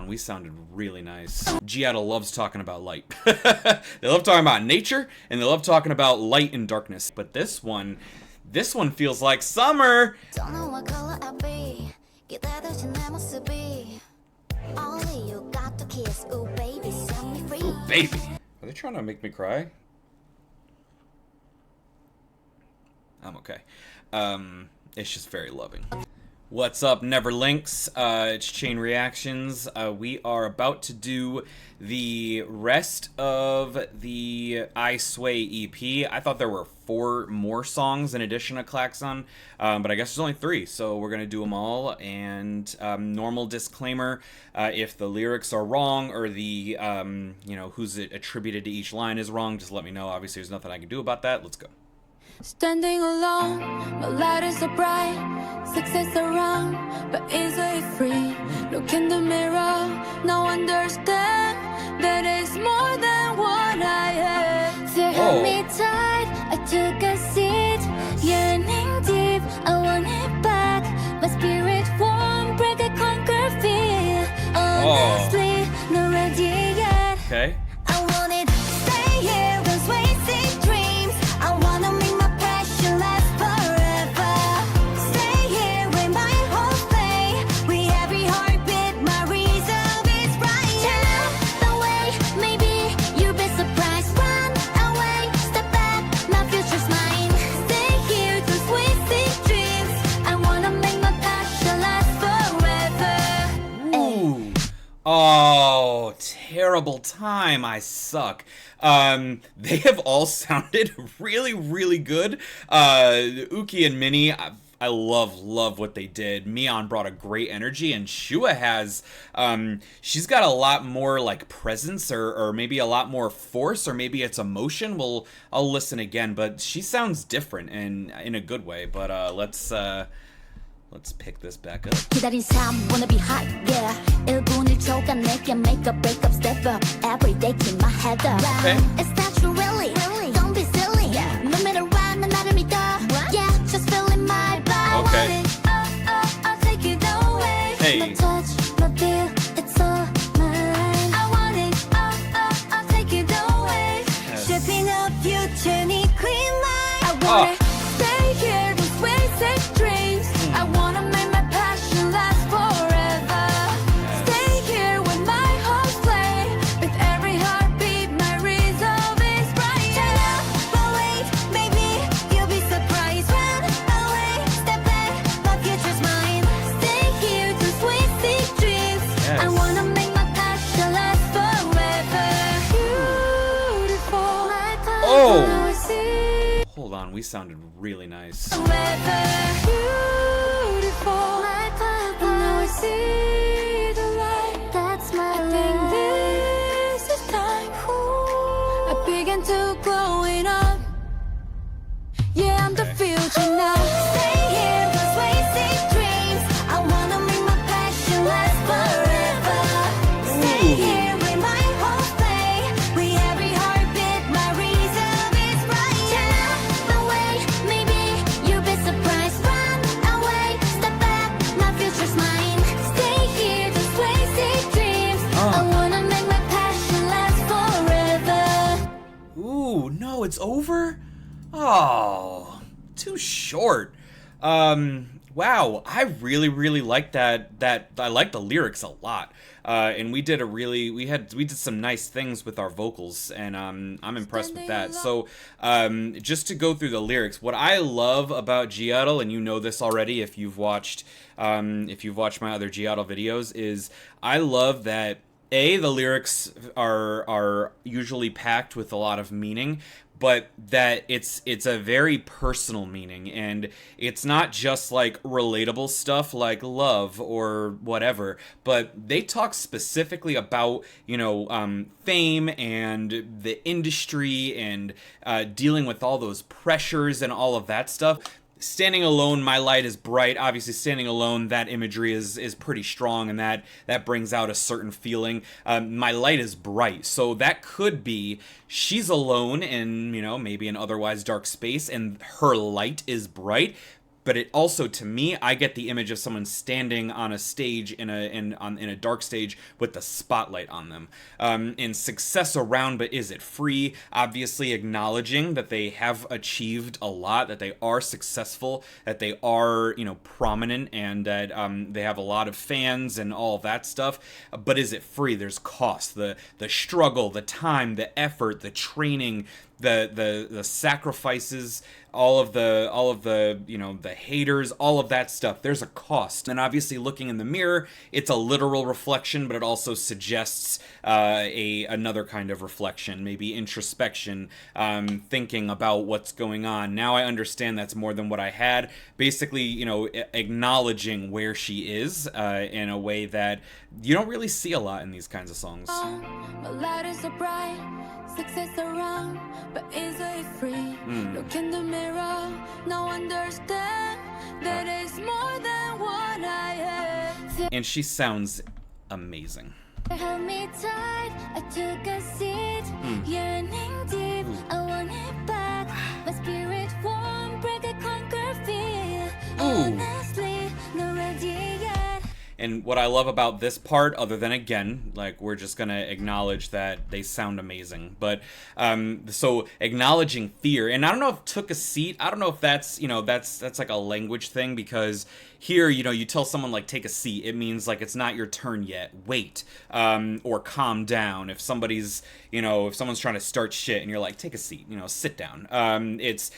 on, we sounded really nice. GIDLE loves talking about light. They love talking about nature, and they love talking about light and darkness. But this one feels like summer. Don't know what color I'll be. 기다려진 내 모습이. Only you got to kiss. Ooh baby, set me free. Ooh, baby. Are they trying to make me cry? I'm okay. It's just very loving. What's up, Neverlinks? It's Chain Reactions. We are about to do the rest of the I Sway EP. I thought there were 4 more songs in addition to Klaxon, but I guess there's only 3, so we're gonna do them all. And normal disclaimer: if the lyrics are wrong or the you know, who's it attributed to each line is wrong, just let me know. Obviously, there's nothing I can do about that. Let's go. Standing alone, my light is so bright. Success around, but easily free. Look in the mirror, now understand that it's more than what I am. Feel Oh. me tight, I took a seat. Yearning deep, I want it back. My spirit won't break, I conquer fear. Honestly, not ready yet. Okay. I want it, stay here, those wasted dreams. I wanna make my passion last forever. Stay here with my whole play. With every heartbeat, my resolve is right. Turn out the way, maybe you'll be surprised. Run away, step back, my future's mine. Stay here, those wasted dreams. I wanna make my passion last forever. Ooh. Oh, terrible time. I suck. They have all sounded really, really good. Yuqi and Minnie, I love what they did. Miyeon brought a great energy, and Shuhua has, she's got a lot more like presence, or maybe a lot more force, or maybe it's emotion. Well, I'll listen again, but she sounds different and in a good way. But let's pick this back up. 기다린 삶 wanna be hot yeah 1분 1초간 내게 make a break up step up every day keep my head up Okay. It's natural really don't be silly no matter what 난 나를 믿어 yeah just feeling my body Okay. I'll take it away Hey. my touch my feel it's all mine I want it I'll take it away shaping up future need clean line I want it stay here those wasted dreams I wanna make my passion last forever. Stay here with my whole play. With every heartbeat, my resolve is bright. Turn up, but wait, maybe you'll be surprised. Run away, step back, my future's mine. Stay here, those wasted dreams. I wanna make my passion last forever. Beautiful, my time. Oh. Now I see Hold on, we sounded really nice. forever. Beautiful, my time. Now I see the light. That's my I think this is time. I begin to growing up. Yeah, I'm the future now. Stay here, those wasted dreams. I wanna make my passion last forever. Stay here with my whole play. With every heartbeat, my resolve is right. Turn out the way, maybe you'll be surprised. Run away, step back, my future's mine. Stay here, those wasted dreams. I wanna make my passion last forever. Ooh, no, it's over? Oh, too short. Wow, I really like that I like the lyrics a lot. And we did we did some nice things with our vocals, and I'm impressed with that. So just to go through the lyrics, what I love about GIDLE, and you know this already if you've watched my other GIDLE videos, is I love that the lyrics are usually packed with a lot of meaning, but that it's a very personal meaning, and it's not just like relatable stuff like love or whatever, but they talk specifically about, you know, fame and the industry and dealing with all those pressures and all of that stuff. Standing alone, my light is bright. Obviously, standing alone, that imagery is pretty strong, and that brings out a certain feeling. My light is bright, so that could be she's alone in, you know, maybe an otherwise dark space, and her light is bright. but it also, to me, I get the image of someone standing on a stage in a dark stage with the spotlight on them. In success around, but is it free? Obviously acknowledging that they have achieved a lot, that they are successful, that they are, you know, prominent, and that they have a lot of fans and all that stuff. But is it free? There's cost, the struggle, the time, the effort, the training, the sacrifices, all of the you know, the haters, all of that stuff. There's a cost. And obviously looking in the mirror, it's a literal reflection, but it also suggests another kind of reflection, maybe introspection, thinking about what's going on. Now I understand that's more than what I had. Basically, you know, acknowledging where she is in a way that you don't really see a lot in these kinds of songs. My light is so bright, success around, but is it free? Look in the mirror, now understand that it's more than what I have. And she sounds amazing. Held me tight, I took a seat, yearning deep, I want it back. My spirit won't break a conquer fear. Honestly, not ready yet. And what I love about this part, other than, again, like, we're just gonna acknowledge that they sound amazing, but so acknowledging fear, and I don't know if took a seat, I don't know if that's, you know, that's like a language thing, because here, you know, you tell someone, like, take a seat, it means, like, it's not your turn yet, wait, or calm down. If somebody's, you know, if someone's trying to start shit and you're like, take a seat, you know, sit down. It's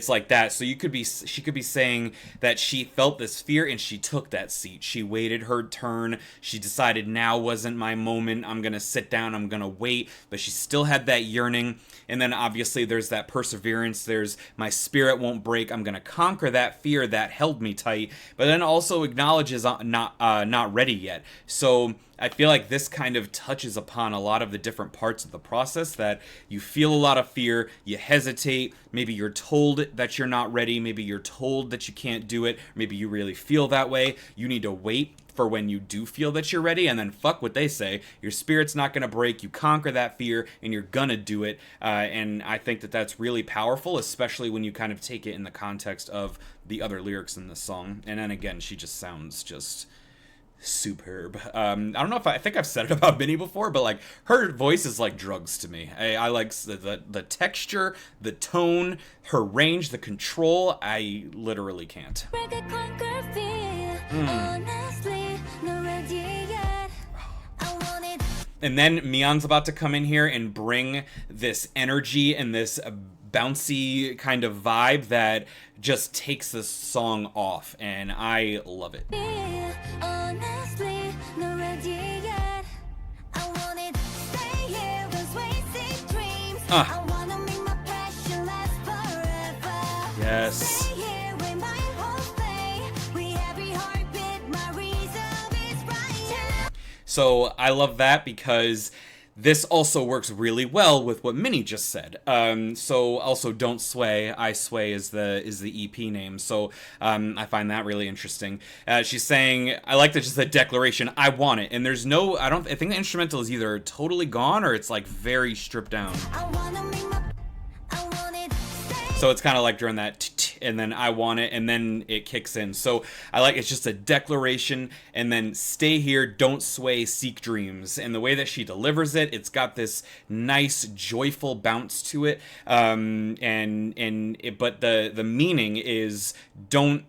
like that. So she could be saying that she felt this fear and she took that seat. She waited her turn. She decided now wasn't my moment. I'm gonna sit down. I'm gonna wait. But she still had that yearning. And then obviously there's that perseverance. There's my spirit won't break. I'm gonna conquer that fear that held me tight. But then also acknowledges not ready yet. So I feel like this kind of touches upon a lot of the different parts of the process, that you feel a lot of fear, you hesitate, maybe you're told that you're not ready, maybe you're told that you can't do it, maybe you really feel that way. You need to wait for when you do feel that you're ready, and then fuck what they say. Your spirit's not gonna break. You conquer that fear and you're gonna do it. And I think that that's really powerful, especially when you kind of take it in the context of the other lyrics in this song. And then again, she just sounds just superb. I don't know if I think I've said it about Minnie before, but like, her voice is like drugs to me. I like the texture, the tone, her range, the control. I literally can't. And then Miyeon's about to come in here and bring this energy and this bouncy kind of vibe that just takes this song off, and I love it. Yes. So I love that because this also works really well with what Minnie just said. So also Don't Sway, I Sway is the EP name. So I find that really interesting. She's saying, I like that just the declaration, I want it. And there's no, I think the instrumental is either totally gone or it's like very stripped down. So it's kind of like during that and then I want it, and then it kicks in. So I like, it's just a declaration, and then stay here, don't sway, seek dreams. And the way that she delivers it, it's got this nice, joyful bounce to it. But the meaning is don't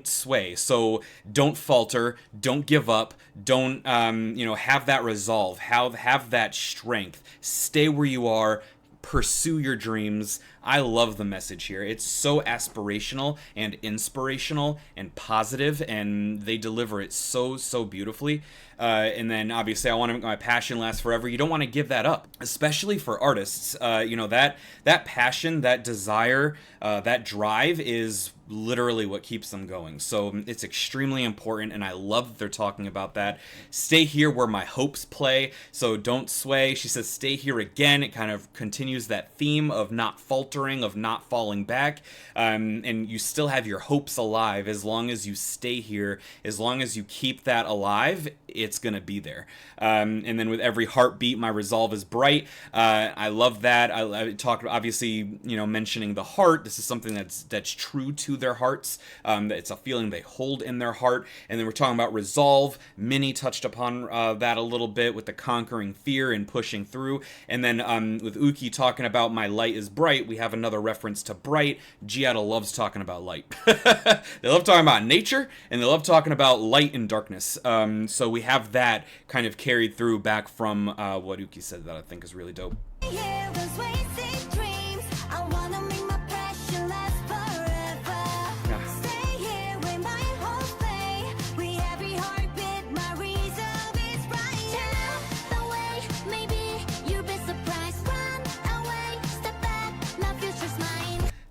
sway. So don't falter, don't give up, don't have that resolve, have that strength, stay where you are, pursue your dreams. I love the message here. It's so aspirational and inspirational and positive, and they deliver it so beautifully. And then obviously I want to make my passion last forever. You don't want to give that up, especially for artists. That passion, that desire, that drive is literally what keeps them going. So it's extremely important, and I love that they're talking about that. Stay here where my hopes play. So don't sway. She says stay here again. It kind of continues that theme of not faltering sheltering of not falling back, and you still have your hopes alive. As long as you stay here, as long as you keep that alive, it's gonna be there. And then with every heartbeat, my resolve is bright. I love that. I talked, obviously, you know, mentioning the heart. This is something that's true to their hearts. It's a feeling they hold in their heart. And then we're talking about resolve. Minnie touched upon that a little bit with the conquering fear and pushing through. And then with Yuqi talking about my light is bright, we have another reference to bright. GIDLE loves talking about light. They love talking about nature, and they love talking about light and darkness. So we have that kind of carried through back from what Yuqi said that I think is really dope.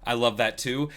I love that too.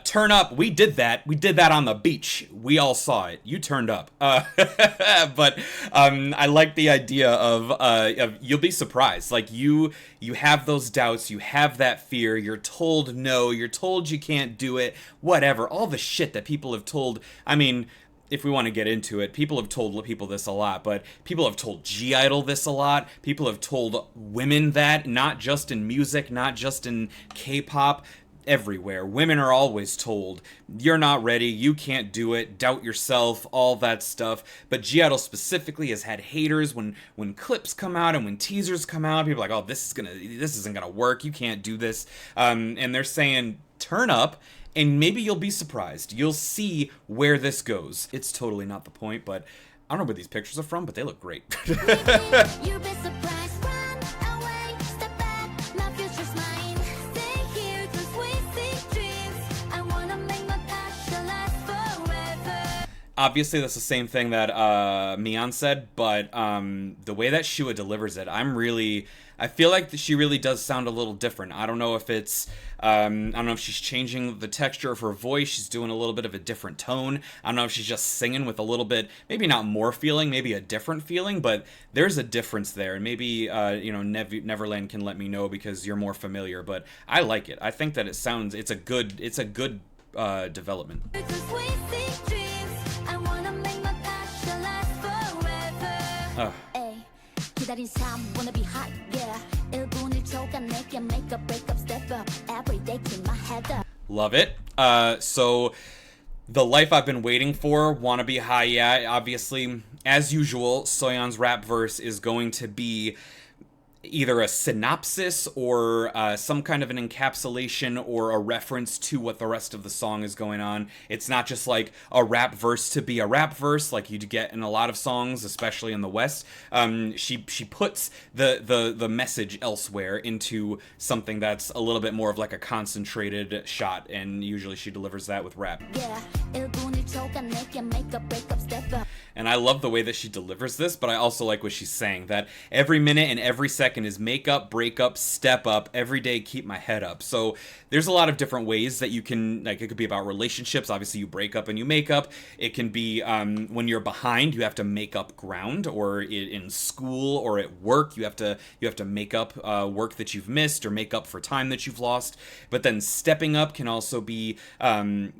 Turn up. We did that. We did that on the beach. We all saw it. You turned up. But I like the idea of you'll be surprised. Like you have those doubts. You have that fear. You're told no. You're told you can't do it. Whatever. All the shit that people have told. I mean, if we want to get into it, people have told people this a lot, but people have told GIDLE this a lot. People have told women that, not just in music, not just in K-pop. Everywhere. Women are always told, you're not ready, you can't do it, doubt yourself, all that stuff. But GIDLE specifically has had haters when clips come out and when teasers come out. People are like, oh, this isn't gonna work, you can't do this. And they're saying, turn up, and maybe you'll be surprised. You'll see where this goes. It's totally not the point, but I don't know where these pictures are from, but they look great. Obviously, that's the same thing that Miyeon said, but the way that Shuhua delivers it, I feel like she really does sound a little different. I don't know if it's, I don't know if she's changing the texture of her voice, she's doing a little bit of a different tone. I don't know if she's just singing with a little bit, maybe not more feeling, maybe a different feeling, but there's a difference there. And maybe, you know, Neverland can let me know because you're more familiar, but I like it. I think that it's a good development. Love it. So the life I've been waiting for, wanna be high, yeah. Obviously, as usual, Soyeon's rap verse is going to be either a synopsis or some kind of an encapsulation or a reference to what the rest of the song is going on. It's not just like a rap verse to be a rap verse like you'd get in a lot of songs, especially in the West. She puts the message elsewhere into something that's a little bit more of like a concentrated shot, and usually she delivers that with rap. And I love the way that she delivers this, but I also like what she's saying, that every minute and every second is make up, break up, step up, every day keep my head up. So there's a lot of different ways that you can, like, it could be about relationships. Obviously you break up and you make up. It can be when you're behind, you have to make up ground, or in school or at work, you have to make up work that you've missed or make up for time that you've lost. But then stepping up can also be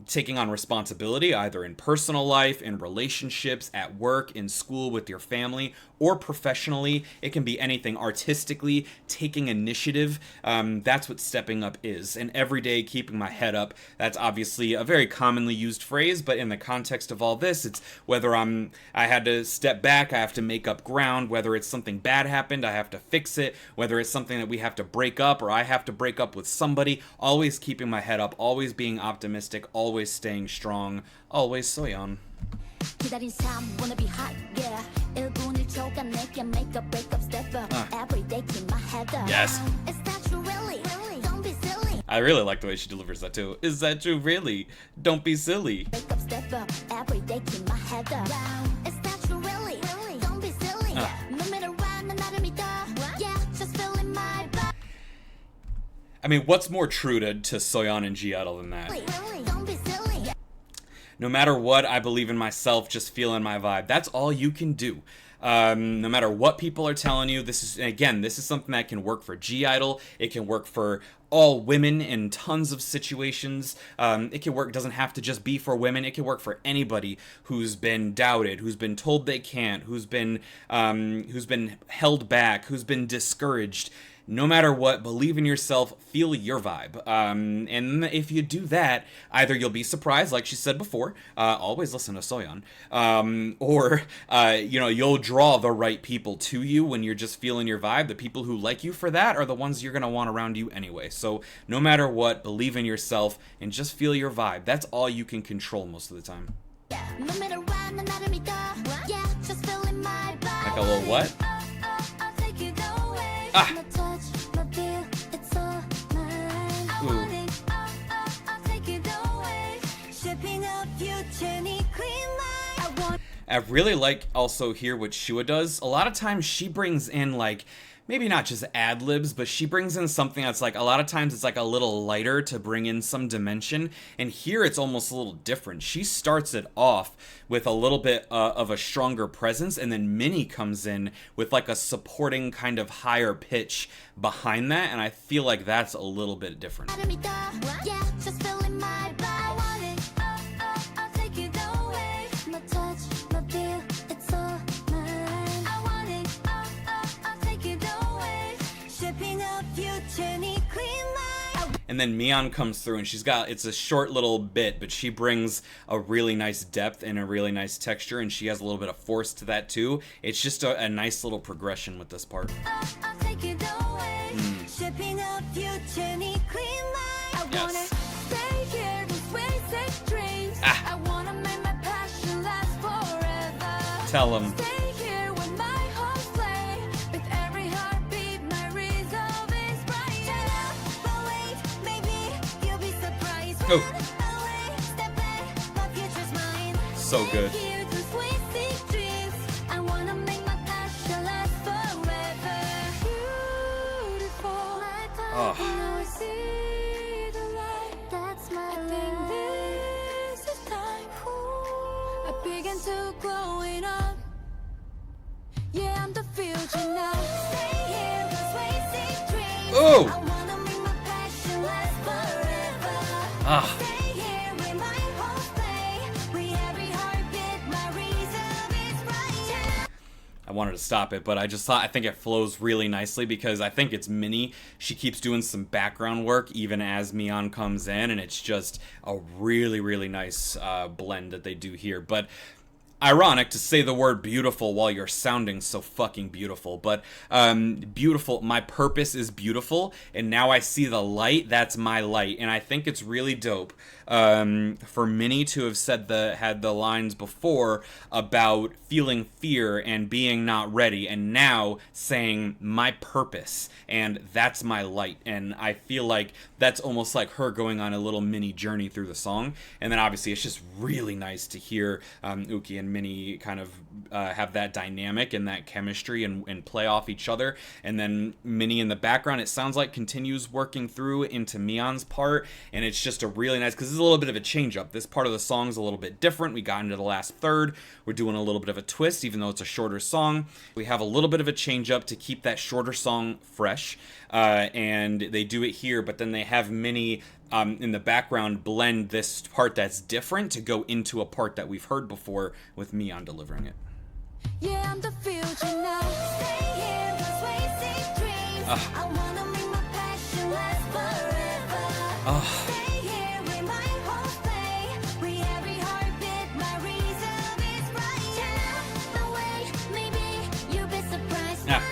taking on responsibility, either in personal life, in relationships, at work, in school, with your family, or professionally. It can be anything. Artistically, taking initiative. That's what stepping up is. And every day keeping my head up. That's obviously a very commonly used phrase, but in the context of all this, it's whether I had to step back, I have to make up ground, whether it's something bad happened, I have to fix it, whether it's something that we have to break up, or I have to break up with somebody, always keeping my head up, always being optimistic, always staying strong, always Soyeon. Yes. I really like the way she delivers that too. Is that true, really? Don't be silly. I mean, what's more true to Soyeon and GIDLE than that? No matter what, I believe in myself, just feeling my vibe. That's all you can do. No matter what people are telling you, this is something that can work for GIDLE. It can work for all women in tons of situations. It can work. It doesn't have to just be for women. It can work for anybody who's been doubted, who's been told they can't, who's been held back, who's been discouraged. No matter what, believe in yourself, feel your vibe. And if you do that, either you'll be surprised, like she said before, always listen to Soyeon, or, you'll draw the right people to you when you're just feeling your vibe. The people who like you for that are the ones you're going to want around you anyway. So no matter what, believe in yourself and just feel your vibe. That's all you can control most of the time. Like a little what? Ah! I really like also here what Shuhua does. A lot of times she brings in like, maybe not just ad-libs, but she brings in something that's like, a lot of times it's like a little lighter to bring in some dimension. And here it's almost a little different. She starts it off with a little bit of a stronger presence, and then Minnie comes in with like a supporting kind of higher pitch behind that. And I feel like that's a little bit different. And then Miyeon comes through and it's a short little bit, but she brings a really nice depth and a really nice texture, and she has a little bit of force to that too. It's just a nice little progression with this part. Yes. Ah. Tell him. Oh. So good. Oh. Oh. Ah. I wanted to stop it, but I think it flows really nicely because I think it's Minnie. She keeps doing some background work even as Miyeon comes in, and it's just a really, really nice blend that they do here. But ironic to say the word beautiful while you're sounding so fucking beautiful, but beautiful. My purpose is beautiful, and now I see the light. That's my light, and I think it's really dope for Minnie to have had the lines before about feeling fear and being not ready, and now saying my purpose and that's my light. And I feel like that's almost like her going on a little mini journey through the song. And then obviously it's just really nice to hear Yuqi and Minnie kind of have that dynamic and that chemistry and play off each other. And then Minnie in the background, it sounds like, continues working through into Miyeon's part, and it's just a really nice, because this is a little bit of a change up. This part of the song's a little bit different. We got into the last third. We're doing a little bit of a twist, even though it's a shorter song. We have a little bit of a change up to keep that shorter song fresh, and they do it here, but then they have Minnie in the background blend this part that's different to go into a part that we've heard before with Miyeon delivering it. Yeah, I'm the future now. Stay here, just wasting dreams. I wanna make my passion last forever. Stay here with my whole play. With every heartbeat, my reason is right. Yeah, no way, maybe you'll be surprised. Run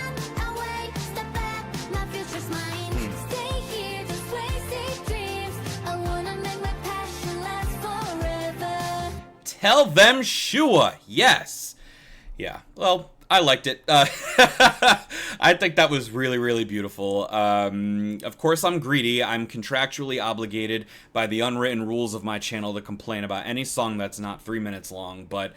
away, step back, my future's mine. Stay here, just wasting dreams. I wanna make my passion last forever. Tell them Shuhua, yes. Yeah, well, I liked it. I think that was really, really beautiful. Of course, I'm greedy. I'm contractually obligated by the unwritten rules of my channel to complain about any song that's not 3 minutes long, but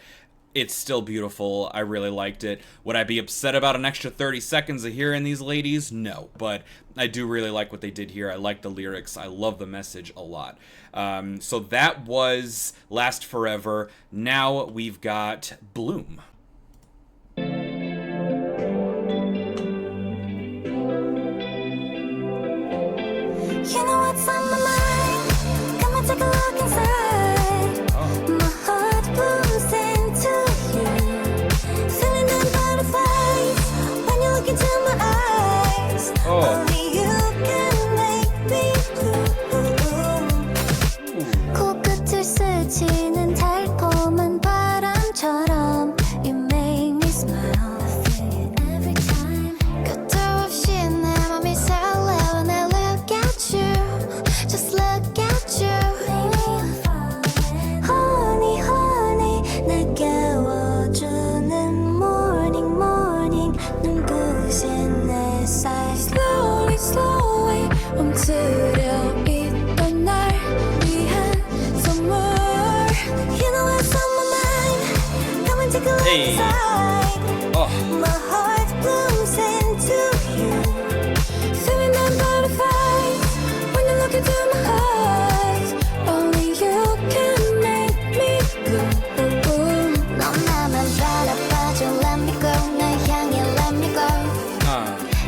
it's still beautiful. I really liked it. Would I be upset about an extra 30 seconds of hearing these ladies? No, but I do really like what they did here. I like the lyrics. I love the message a lot. So that was Last Forever. Now we've got Bloom. Yeah. Hey. Oh. My heart blooms into you. Feeling them butterflies when you look into my eyes. Only you can make me blue. 넌 나만 바라봐줘. Let me go. 날 향해 let me go.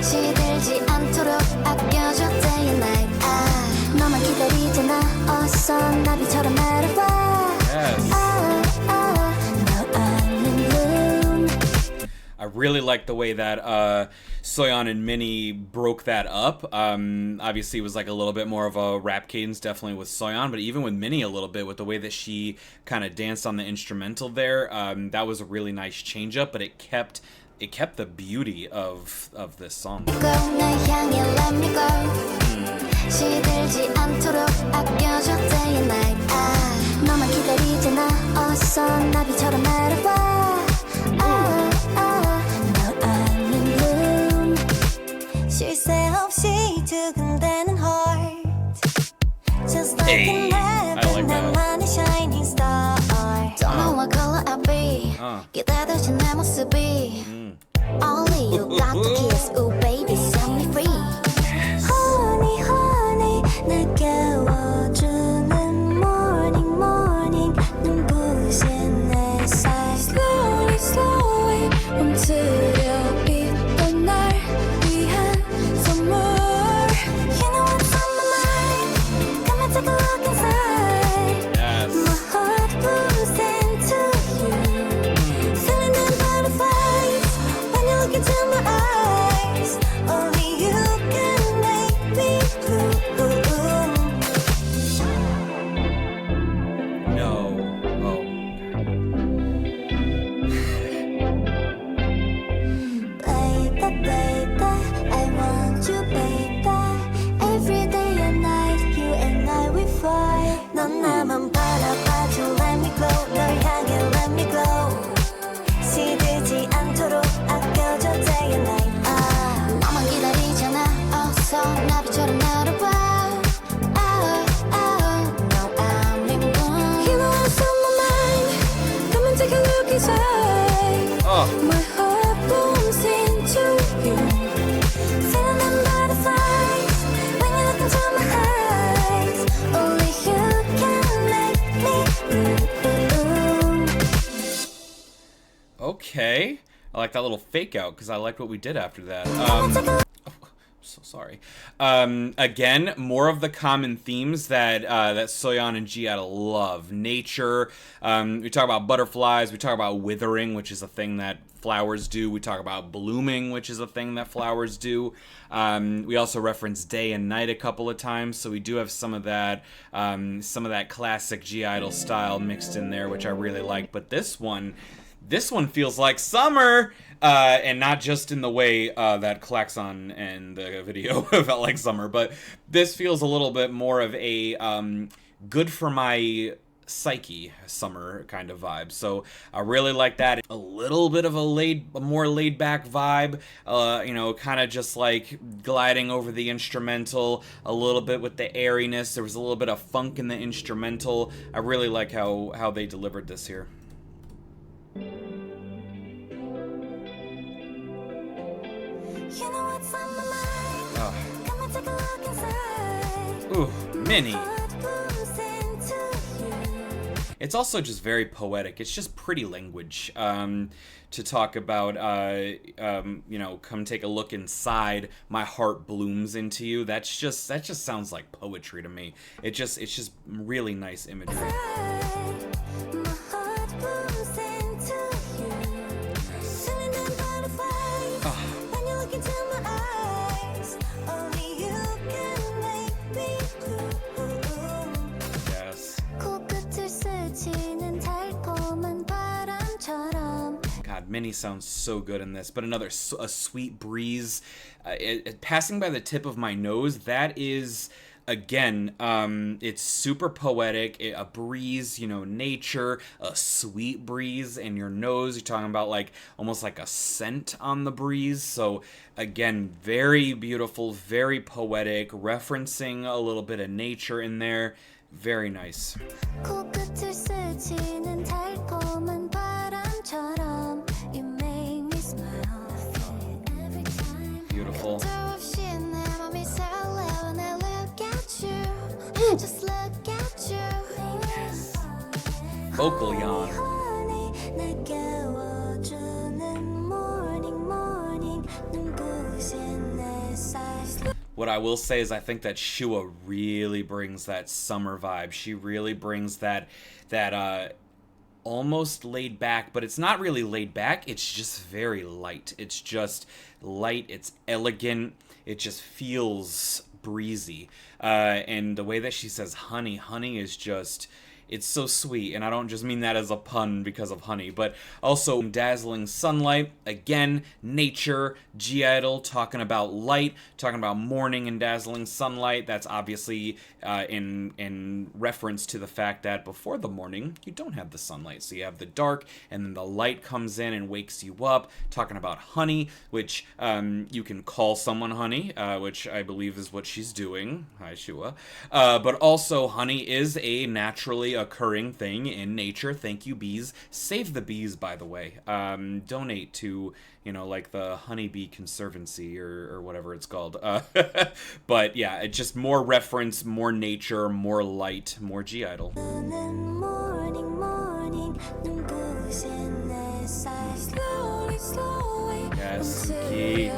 시들지 않도록 아껴줘 day and night. 너만 기다리잖아. 어서 나비처럼 날아와. Yes. I really like the way that Soyeon and Minnie broke that up. Obviously, it was like a little bit more of a rap cadence, definitely with Soyeon, but even with Minnie a little bit, with the way that she kind of danced on the instrumental there, that was a really nice change up. But it kept the beauty of this song. 시들지 않도록 아껴줘 day and night. 너만 기다리잖아. 어서 나비처럼 날아와. 너 I'm in bloom. 쉴 새 없이 두근대는 heart. Just like Hey, an I like that. 나만의 shining star. Don't know what color I'll be. 기다려진 내 모습이. Only you got the kiss. Ooh baby set me free. Honey honey 날 깨워주는 morning morning 눈부신 햇살. Slowly slowly 멈추려 있던 날 위한 선물. You know what's on my mind. Come and take a look inside. Yes. My heart blooms into you. Feeling them butterflies when you look into my eyes. Only you can make me blue. No. Oh. Baby, baby, I want you, baby. Every day and night, you and I we fly. 넌 나만 바라봐줘, let me glow. 널 향해 let me glow. 시들지 않도록 아껴줘 day and night. 너만 기다리잖아. 어서 나비처럼 날아와. No, I'm in bloom. You know what's on my mind. Come and take a look inside. Oh. My heart blooms into you. Feeling them butterflies when you look into my eyes. Only you can make me bloom. Okay. I like that little fake out because I liked what we did after that. So sorry. Again, more of the common themes that that Soyeon and GIDLE love. Nature. We talk about butterflies. We talk about withering, which is a thing that flowers do. We talk about blooming, which is a thing that flowers do. We also reference day and night a couple of times, so we do have some of that classic GIDLE style mixed in there, which I really like. But this one feels like summer. And not just in the way that Klaxon and the video felt like summer, but this feels a little bit more of a good for my psyche summer kind of vibe. So I really like that. A little bit of a more laid back vibe, you know, kind of just like gliding over the instrumental a little bit with the airiness. There was a little bit of funk in the instrumental. I really like how they delivered this here. You know what's on my mind. Come and take a look inside. Ooh, Minnie. Heart blooms into you. It's also just very poetic. It's just pretty language to talk about, you know, come take a look inside, my heart blooms into you. That just sounds like poetry to me. It's just really nice imagery. My heart blooms into you. Feeling them butterflies when you look into my eyes. Only you can make me bloom. Yes. 코끝을 스치는 달콤한 바람처럼. God, Minnie sounds so good in this. But a sweet breeze passing by the tip of my nose. That is, again, it's super poetic. A breeze, you know, nature, a sweet breeze in your nose. You're talking about like almost like a scent on the breeze. So again, very beautiful, very poetic, referencing a little bit of nature in there. Very nice. 코끝을 스치는 달콤한 바람처럼 vocal yawn. What I will say is I think that Shuhua really brings that summer vibe. She really brings that almost laid back, but it's not really laid back. It's just very light. It's just light. It's elegant. It just feels breezy. And the way that she says honey, honey is just... It's so sweet, and I don't just mean that as a pun because of honey, but also dazzling sunlight, again, nature, GIDLE, talking about light, talking about morning and dazzling sunlight. That's obviously in reference to the fact that before the morning, you don't have the sunlight, so you have the dark, and then the light comes in and wakes you up, talking about honey, which you can call someone honey, which I believe is what she's doing. Hi, Shuhua. But also, honey is a naturally occurring thing in nature. Thank you, bees. Save the bees, by the way. Donate to, you know, like the Honeybee Conservancy or whatever it's called. But yeah, it just more reference, more nature, more light, more GIDLE. Yes, Yuqi.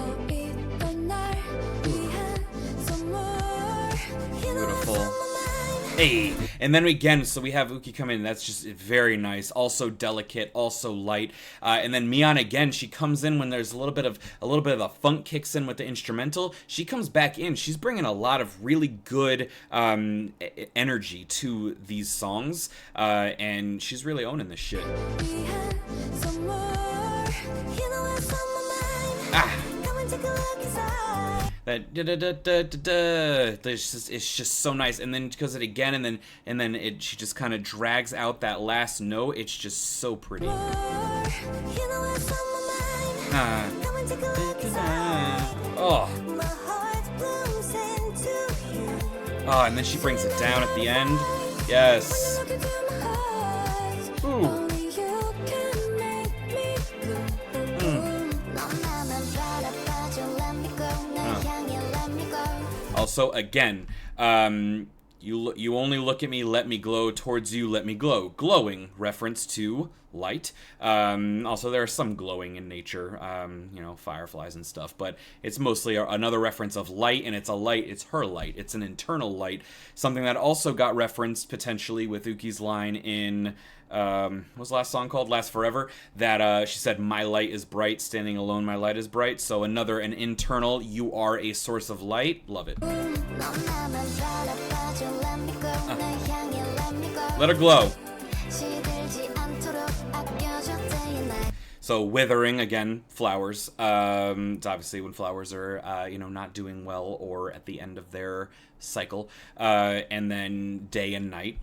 Beautiful. Hey, and then again, so we have Yuqi come in. That's just very nice. Also delicate, also light. And then Miyeon again. She comes in when there's a little bit of the funk kicks in with the instrumental. She comes back in. She's bringing a lot of really good energy to these songs, and she's really owning this shit. That it's just so nice, and then because it again, and then she just kind of drags out that last note. It's just so pretty. Oh, and then she brings it down at the end. Yes. Ooh. Also, again, you only look at me, let me glow, towards you, let me glow. Glowing, reference to light. Also, there are some glowing in nature, you know, fireflies and stuff, but it's mostly another reference of light, and it's a light, it's her light, it's an internal light. Something that also got referenced potentially with Yuki's line in... what was the last song called? Last Forever. That she said, "My light is bright, standing alone, my light is bright." So an internal, you are a source of light. Love it. Let her glow. So withering, again, flowers. It's obviously when flowers are, you know, not doing well or at the end of their cycle. And then day and night.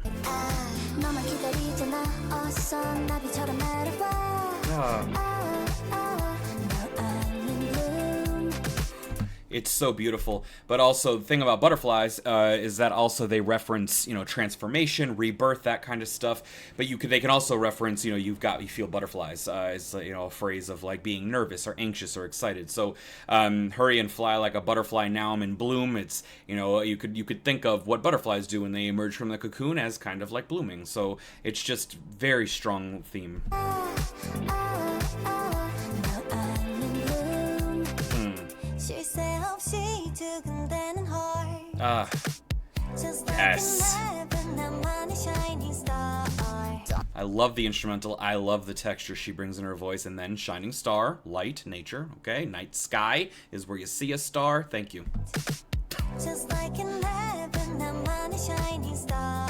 It's so beautiful. But also, the thing about butterflies is that also they reference, you know, transformation, rebirth, that kind of stuff. But they can also reference, you know, you feel butterflies. It's, you know, a phrase of like being nervous or anxious or excited. So hurry and fly like a butterfly, now I'm in bloom. It's, you know, you could think of what butterflies do when they emerge from the cocoon as kind of like blooming. So it's just very strong theme. Yes. I love the instrumental. I love the texture she brings in her voice. And then shining star, light, nature. Okay, night sky is where you see a star. Thank you. Just like in heaven, I'm on a shining star.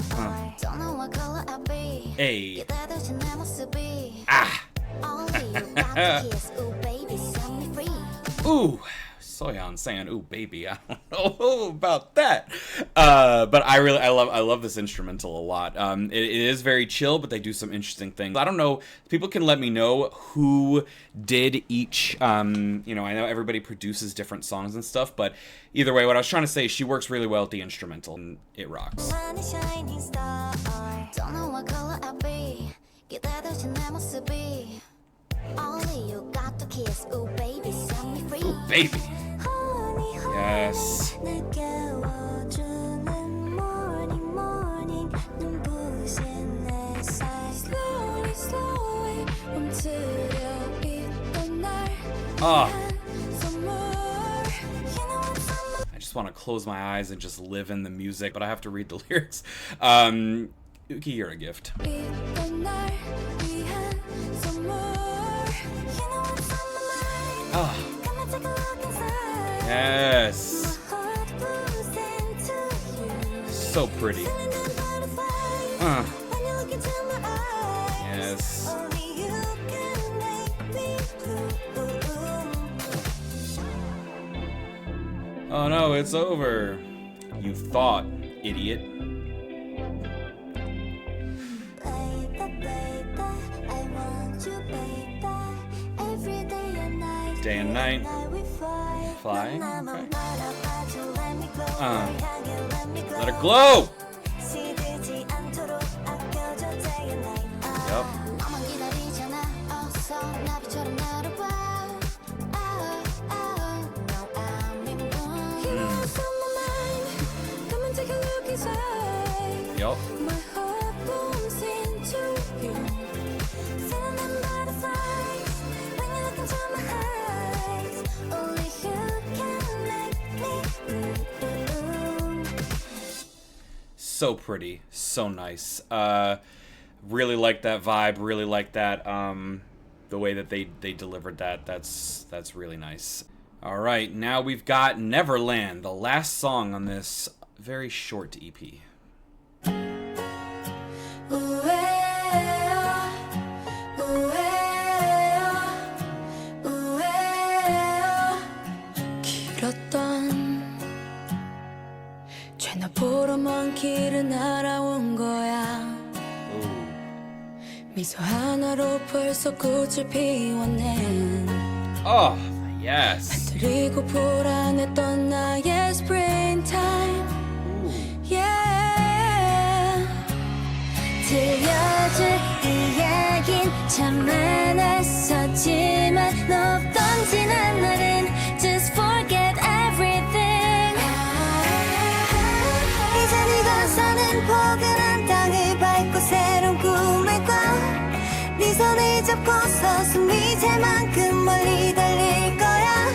Don't know what color I'll be. Hey. Ooh. Soyeon saying, "Ooh, baby," I don't know about that, but I love this instrumental a lot. It is very chill, but they do some interesting things. I don't know. People can let me know who did each. You know, I know everybody produces different songs and stuff, but either way, what I was trying to say, she works really well with the instrumental, and it rocks. Ooh, baby. Yes. Ah. I just want to close my eyes and just live in the music, but I have to read the lyrics. Yuqi, you're a gift. Ah. Yes. So pretty. Yes. Oh no, it's over. You thought, idiot. Day and night. Fly. Okay. Let it glow! Yup. Yup. So pretty, so nice. Really like that vibe, really like that the way that they delivered that. That's really nice. All right, now we've got Neverland, the last song on this very short EP. 죄나 보러 먼 길을 날아온 거야. 미소 하나로 벌써 꽃을 피웠네. Oh, yes. 그리고 불안했던 나의 springtime. Yeah. 들려줄 이야긴 참 많았었지만 너 없던 지난 날은 just forget everything. 이제 네가 사는 포근한 땅을 밟고 새로운 꿈을 꿔. 네 손을 잡고서 숨이 찰 만큼 멀리 달릴 거야.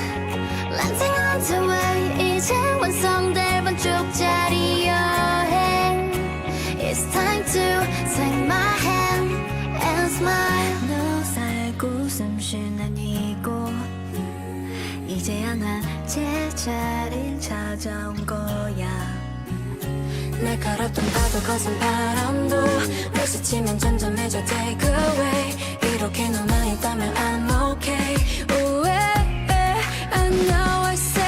Lancing on the way 이제 완성될 반쪽짜리 여행. It's time to take my hand and smile. 너 살고 숨쉬는 이곳 이제야 난 제자리를 찾아온 거야. 날카롭던 파도 거센 바람도 날 스치면 점점해져 take away. 이렇게 너만 있다면 I'm okay. Ooh, I know I say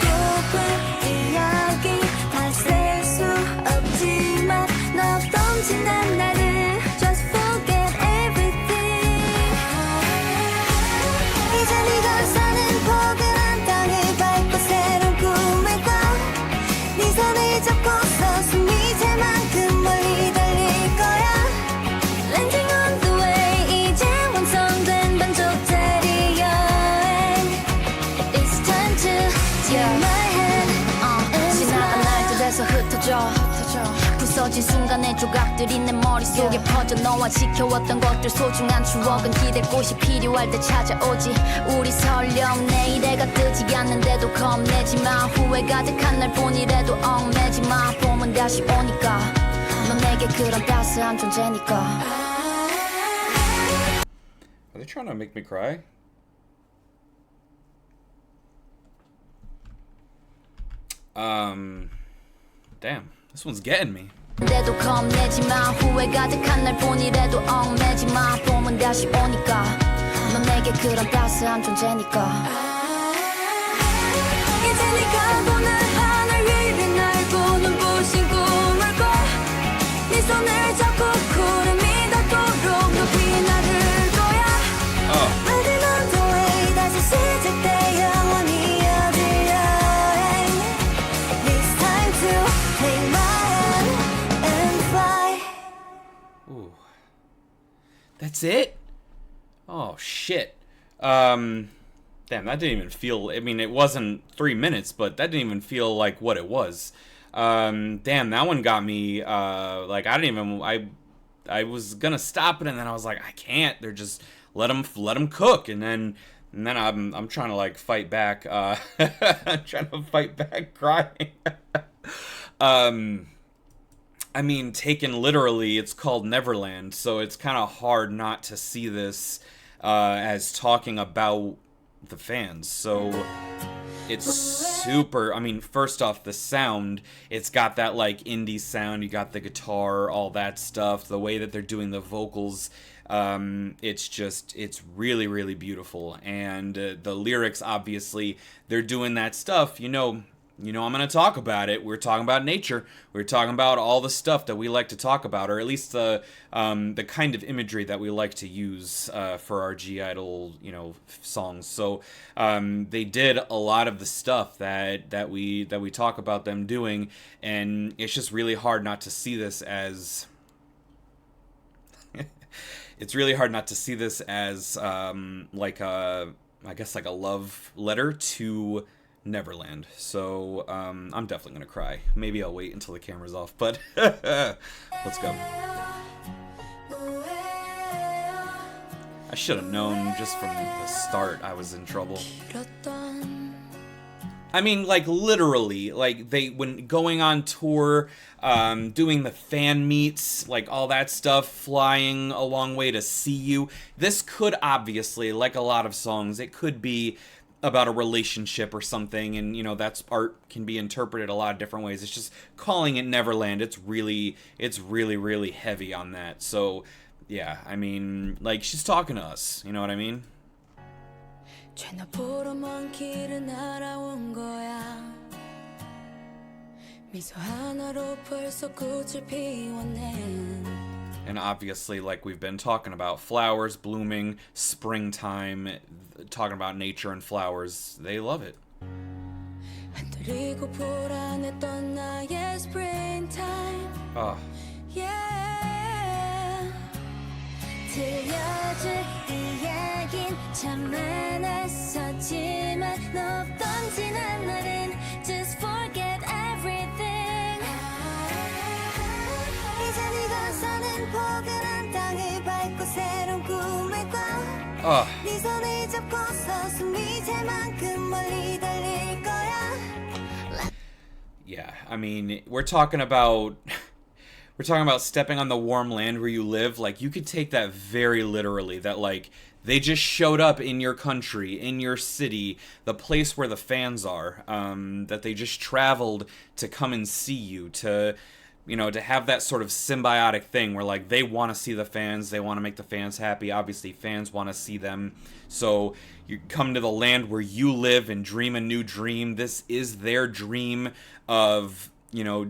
하고픈 이야기 다 쓸 수 없지만 너 없던 지난 날은 just forget everything. 이제 네가 사는 포근한 땅을 밟고 새로운 꿈을 꿔. 네 손을 잡고서 숨이 찰 만큼 멀리 달릴 거야. Landing on the way 이제 완성된 반쪽짜리 여행. It's time to take my hand and 지나간 날들에서 흩어져 부서진 순간의 조각들이 내 머릿속에 퍼져. 너와 지켜왔던 것들 소중한 추억은 기댈 곳이 필요할 때 찾아오지. 우리 설령 내일해가 뜨지 않는데도 겁내지마. 후회 가득한 날 뿐이라도 얽매지마. 봄은 다시 오니까 넌 내게 그런 따스한 존재니까. Are they trying to make me cry? Damn, this one's getting me. 데도 겁내지마. 후회 가득한 날 뿐이라도 얽매지마. 봄은 다시 오니까 넌 내게 그런 따스한 존재니까. 이제 네가 보는 하늘 위를 날고 눈부신 꿈을 꿔. 네 손을 잡고 구름이 닿도록 높이 나를 거야. Riding on the way 다시 시작돼 영원히 어딜 여행. It's time to take my hand and fly. Ooh. That's it? Oh, shit. Damn, that didn't even feel... I mean, it wasn't 3 minutes, but that didn't even feel like what it was. Damn, that one got me, like, I didn't even... I was gonna stop it, and then I was like, I can't. They're just... Let them cook. And then And then I'm trying to like fight back. I'm trying to fight back crying. I mean, taken literally, it's called Neverland, so it's kind of hard not to see this as talking about the fans. So it's super. I mean, first off, the sound. It's got that like indie sound. You got the guitar, all that stuff. The way that they're doing the vocals. It's really, really beautiful. And the lyrics, obviously, they're doing that stuff. I'm going to talk about it. We're talking about nature. We're talking about all the stuff that we like to talk about, or at least the kind of imagery that we like to use for our GIDLE, songs. So they did a lot of the stuff that we talk about them doing, and it's just really hard not to see this as. It's really hard not to see this as like a love letter to Neverland. So I'm definitely gonna cry. Maybe I'll wait until the camera's off, but let's go. I should have known just from the start I was in trouble. I mean, like, literally, like, when going on tour, doing the fan meets, like, all that stuff, flying a long way to see you, this could obviously, like a lot of songs, it could be about a relationship or something, and, that's art can be interpreted a lot of different ways. It's just calling it Neverland, it's really, really heavy on that. So, yeah, I mean, like, she's talking to us, you know what I mean? 죄나 보러 먼 길을 날아온 거야 미소 하나로 벌써 꽃을 피웠네. And obviously, like we've been talking about, flowers blooming, springtime, talking about nature and flowers, they love it. 한들이고 불안했던 나의 springtime. Oh. Yeah. 들려줄 이야긴 참 많았었지만 너 없던 지난 날은 just forget everything. 이제 네가 사는 포근한 땅을 밟고 새로운 꿈을 꿔. 네 손을 잡고서 숨이 찰 만큼 멀리 달릴 거야. Yeah, I mean, we're talking about stepping on the warm land where you live. Like, you could take that very literally, that, like, they just showed up in your country, in your city, the place where the fans are, that they just traveled to come and see you, to have that sort of symbiotic thing where, like, they want to see the fans, they want to make the fans happy, obviously fans want to see them, so you come to the land where you live and dream a new dream. This is their dream of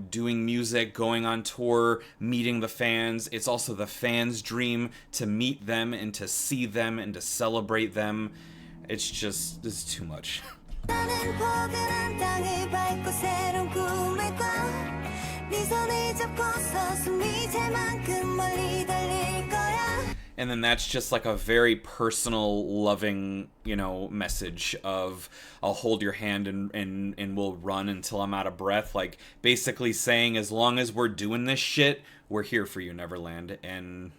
doing music, going on tour, meeting the fans. It's also the fans' dream to meet them and to see them and to celebrate them. It's just, this is too much. And then that's just like a very personal, loving, message of I'll hold your hand and we'll run until I'm out of breath. Like, basically saying, as long as we're doing this shit, we're here for you, Neverland. And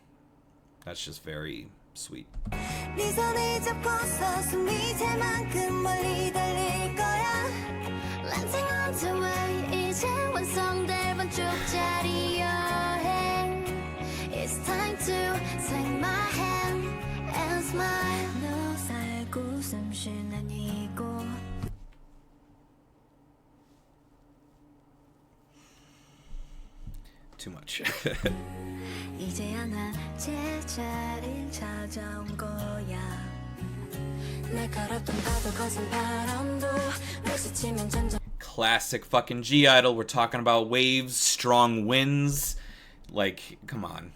that's just very sweet. It's time to take my hand and smile. 너 살고 숨쉬는 이곳. Too much. 이제야 난 제자리를 찾아온 거야. 날카롭던 파도 거센 바람도 물스치면 점점. Classic fucking GIDLE. We're talking about waves, strong winds. Like, come on.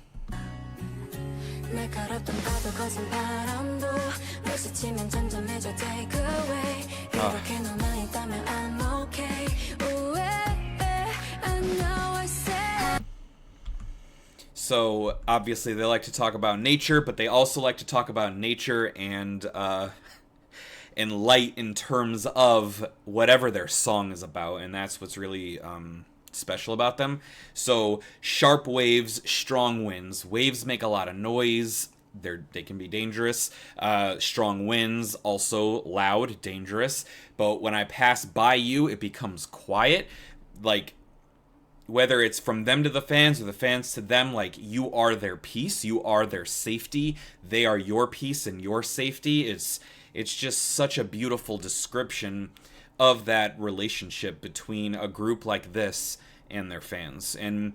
날카롭던 파도 거센 바람도 물스치면 점점해져 take away. 이렇게 너만 있다면 I'm okay. Ooh, I know I said. So obviously they like to talk about nature, but they also like to talk about nature and light in terms of whatever their song is about, and that's what's really special about them. So sharp waves, strong winds. Waves make a lot of noise. they can be dangerous. Strong winds, also loud, dangerous. But when I pass by you, it becomes quiet. Like, whether it's from them to the fans or the fans to them, like, you are their peace, you are their safety, they are your peace and your safety. It's just such a beautiful description of that relationship between a group like this and their fans. And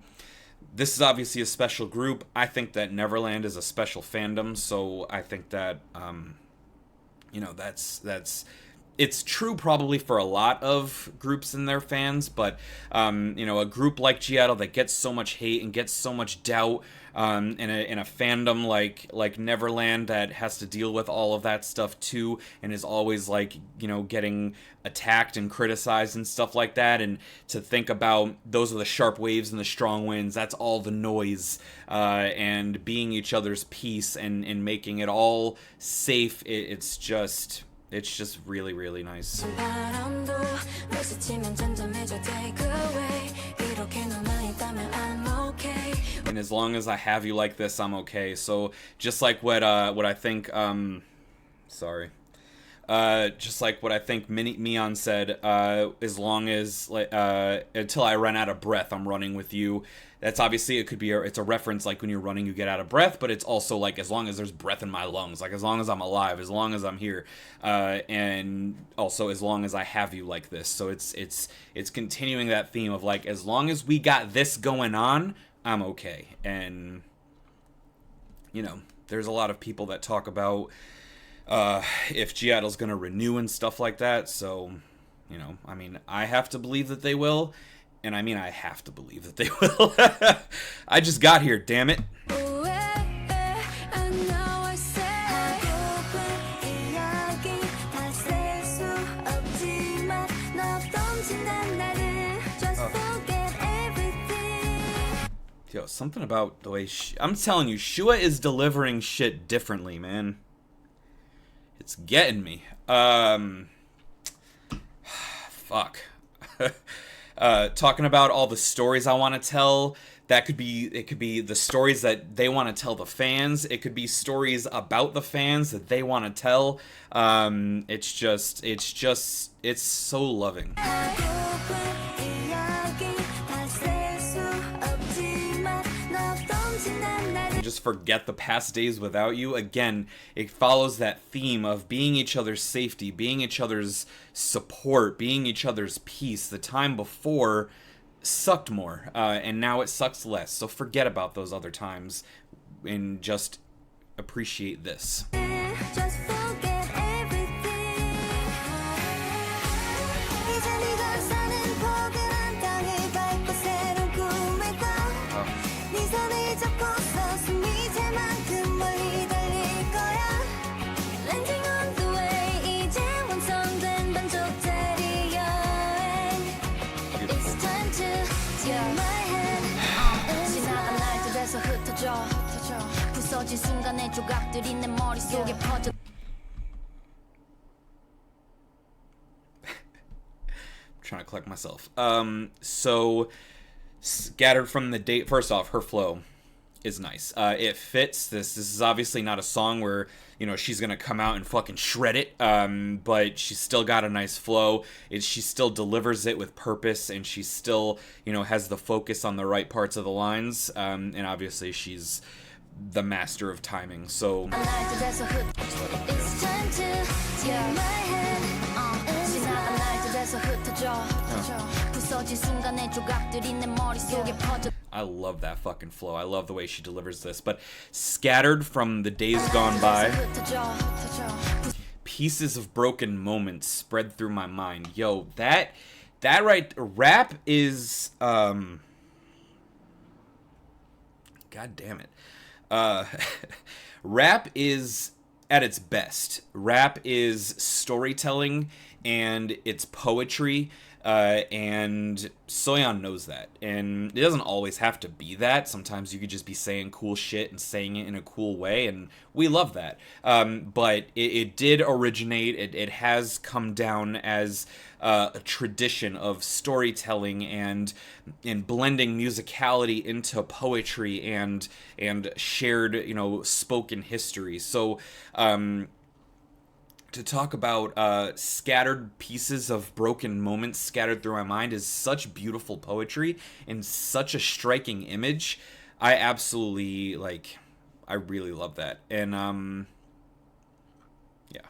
this is obviously a special group. I think that Neverland is a special fandom, so I think that you know, that's it's true probably for a lot of groups and their fans, but you know, a group like GIDLE that gets so much hate and gets so much doubt, in a fandom like Neverland that has to deal with all of that stuff too, and is always, like, you know, getting attacked and criticized and stuff like that. And to think about those are the sharp waves and the strong winds, that's all the noise, and being each other's peace and making it all safe. It's just really, really nice. And as long as I have you like this, I'm okay. So just like what I think, just like what I think Miyeon said, as long as, until I run out of breath, I'm running with you. That's obviously, it's a reference, like when you're running, you get out of breath, but it's also like, as long as there's breath in my lungs, like as long as I'm alive, as long as I'm here, and also as long as I have you like this. So it's continuing that theme of, like, as long as we got this going on, I'm okay. And, you know, there's a lot of people that talk about if GIDLE's gonna renew and stuff like that. So, you know, I mean, I have to believe that they will. And I mean, I have to believe that they will. I just got here, damn it. Yo, something about the way I'm telling you, Shuhua is delivering shit differently, man. It's getting me. Fuck. Talking about all the stories I want to tell. It could be the stories that they want to tell the fans. It could be stories about the fans that they want to tell. It's so loving. Just forget the past days without you. Again, it follows that theme of being each other's safety, being each other's support, being each other's peace. The time before sucked more, and now it sucks less. So forget about those other times and just appreciate this. Just forget everything. Trying to collect myself. So scattered from the date. First off, her flow is nice. It fits. This is obviously not a song where, you know, she's gonna come out and fucking shred it. But she's still got a nice flow. She still delivers it with purpose, and she still, you know, has the focus on the right parts of the lines. And obviously she's the master of timing. So I love that fucking flow. I love the way she delivers this. But scattered from the days gone by, pieces of broken moments spread through my mind. Yo, that right, rap is God damn it. Rap is at its best. Rap is storytelling and it's poetry. And Soyeon knows that, and it doesn't always have to be that. Sometimes you could just be saying cool shit and saying it in a cool way, and we love that. But it did originate, it has come down as a tradition of storytelling and blending musicality into poetry and shared, you know, spoken history. So to talk about scattered pieces of broken moments scattered through my mind is such beautiful poetry and such a striking image. I absolutely, like, I really love that. And yeah.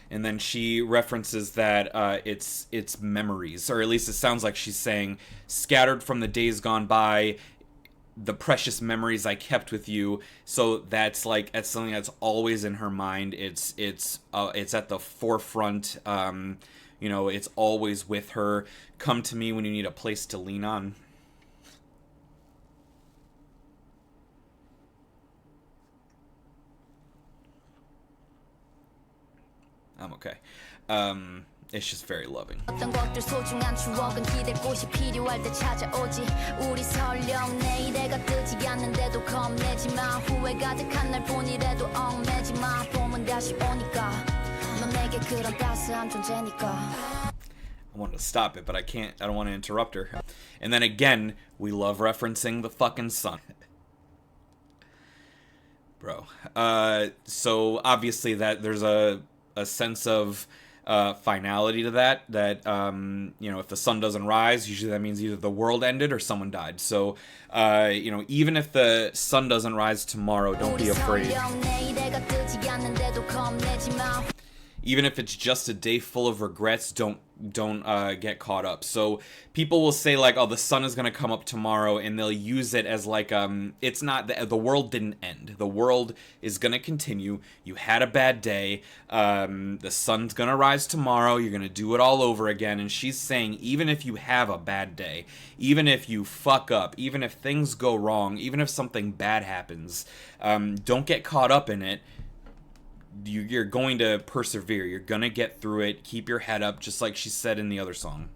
And then she references that it's memories, or at least it sounds like she's saying, scattered from the days gone by, the precious memories I kept with you. So that's like, that's something that's always in her mind. It's at the forefront. You know, it's always with her. Come to me when you need a place to lean on. I'm okay. It's just very loving. I wanted to stop it, but I can't. I don't want to interrupt her. And then again, we love referencing the fucking sun. Bro. So obviously that there's a sense of finality to that you know, if the sun doesn't rise, usually that means either the world ended or someone died. So you know, even if the sun doesn't rise tomorrow, don't be afraid. Even if it's just a day full of regrets, don't get caught up. So people will say like, oh, the sun is going to come up tomorrow, and they'll use it as like, it's not, the world didn't end. The world is going to continue. You had a bad day. The sun's going to rise tomorrow. You're going to do it all over again. And she's saying, even if you have a bad day, even if you fuck up, even if things go wrong, even if something bad happens, don't get caught up in it. You're going to persevere. You're going to get through it. Keep your head up, just like she said in the other song.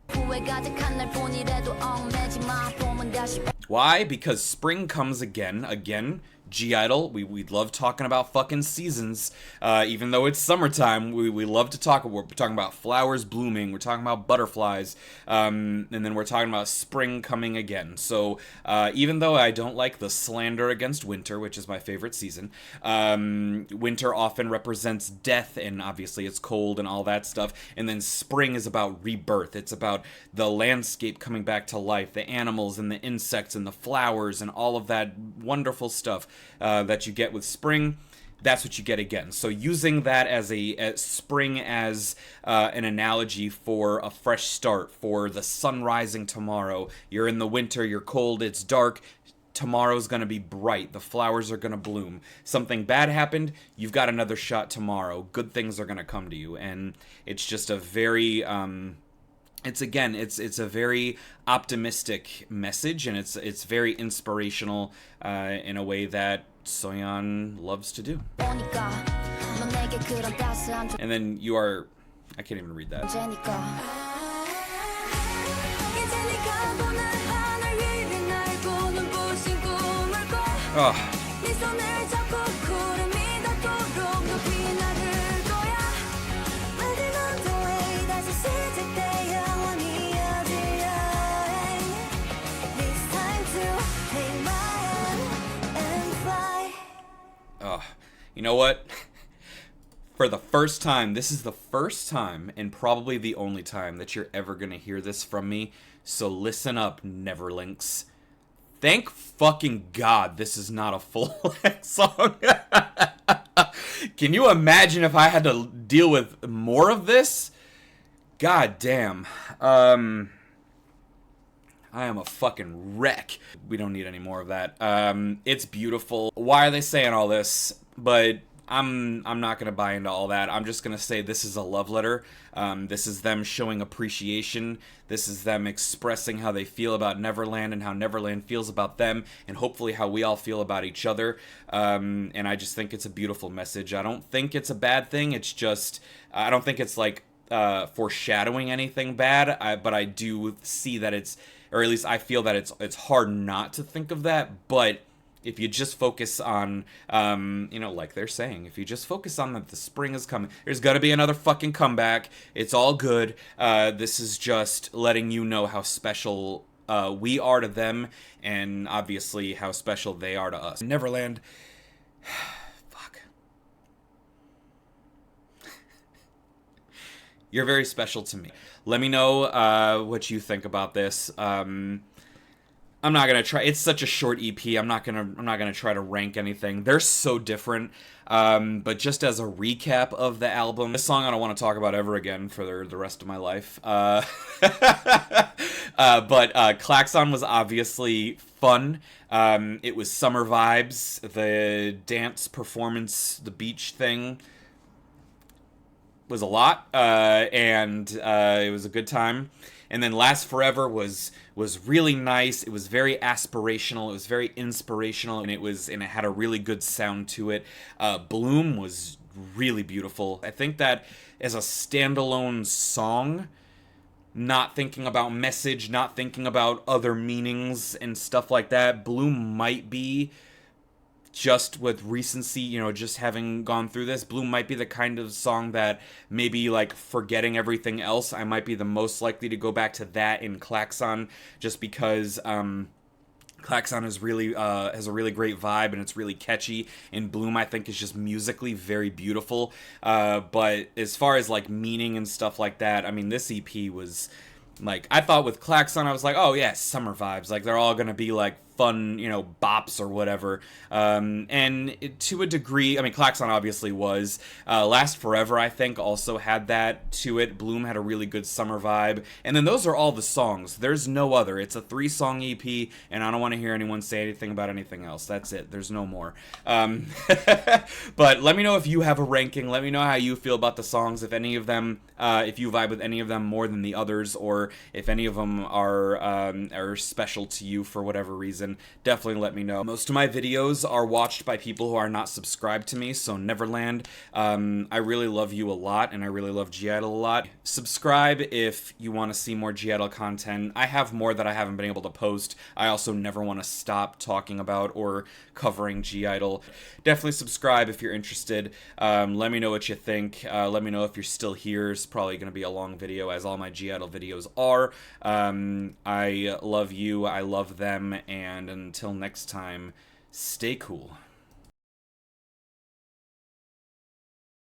Why? Because spring comes again. GIDLE, we love talking about fucking seasons. Even though it's summertime, we love to talk. We're talking about flowers blooming. We're talking about butterflies. And then we're talking about spring coming again. So even though I don't like the slander against winter, which is my favorite season, winter often represents death, and obviously it's cold and all that stuff. And then spring is about rebirth. It's about the landscape coming back to life, the animals and the insects and the flowers and all of that wonderful stuff that you get with spring. That's what you get again. So using that as spring as an analogy for a fresh start, for the sun rising tomorrow. You're in the winter, you're cold, it's dark. Tomorrow's going to be bright. The flowers are going to bloom. Something bad happened, you've got another shot tomorrow. Good things are going to come to you. And it's just a very it's a very optimistic message, and it's very inspirational in a way that Soyeon loves to do. And then I can't even read that. Oh. You know what? For the first time, this is the first time and probably the only time that you're ever going to hear this from me. So listen up, Neverlinks. Thank fucking God this is not a full-length song. Can you imagine if I had to deal with more of this? God damn. I am a fucking wreck. We don't need any more of that. It's beautiful. Why are they saying all this? But I'm not gonna buy into all that. I'm just gonna say this is a love letter. This is them showing appreciation. This is them expressing how they feel about Neverland and how Neverland feels about them, and hopefully how we all feel about each other. And I just think it's a beautiful message. I don't think it's a bad thing. It's just, I don't think it's like foreshadowing anything bad. But I do see that it's, or at least I feel that it's hard not to think of that. But if you just focus on, you know, like they're saying, if you just focus on that the spring is coming, there's got to be another fucking comeback. It's all good. This is just letting you know how special we are to them, and obviously how special they are to us. Neverland. Fuck. You're very special to me. Let me know what you think about this. I'm not gonna try. It's such a short EP. I'm not gonna try to rank anything. They're so different. But just as a recap of the album, this song I don't want to talk about ever again for the rest of my life. But Klaxon was obviously fun. It was summer vibes. The dance performance, the beach thing, was a lot, and it was a good time. And then Last Forever was really nice. It was very aspirational. It was very inspirational, and it had a really good sound to it. Bloom was really beautiful. I think that as a standalone song, not thinking about message, not thinking about other meanings and stuff like that, Bloom might be, just with recency, you know, just having gone through this, Bloom might be the kind of song that maybe, like, forgetting everything else, I might be the most likely to go back to that in Klaxon, just because Klaxon is really has a really great vibe, and it's really catchy, and Bloom, I think, is just musically very beautiful. But as far as, like, meaning and stuff like that, I mean, this EP was, like, I thought with Klaxon, I was like, oh yeah, summer vibes, like, they're all gonna be, like, fun, you know, bops or whatever. And to a degree, I mean, Klaxon obviously was. Last Forever, I think, also had that to it. Bloom had a really good summer vibe. And then those are all the songs. There's no other. It's a 3-song EP, and I don't want to hear anyone say anything about anything else. That's it. There's no more. But let me know if you have a ranking. Let me know how you feel about the songs, if any of them, if you vibe with any of them more than the others, or if any of them are special to you for whatever reason. Definitely let me know. Most of my videos are watched by people who are not subscribed to me, so Neverland, I really love you a lot, and I really love GIDLE a lot. Subscribe if you want to see more GIDLE content. I have more that I haven't been able to post. I also never want to stop talking about or covering GIDLE. Definitely subscribe if you're interested. Let me know what you think. Let me know if you're still here. It's probably going to be a long video, as all my GIDLE videos are. I love you. I love them. And until next time, stay cool.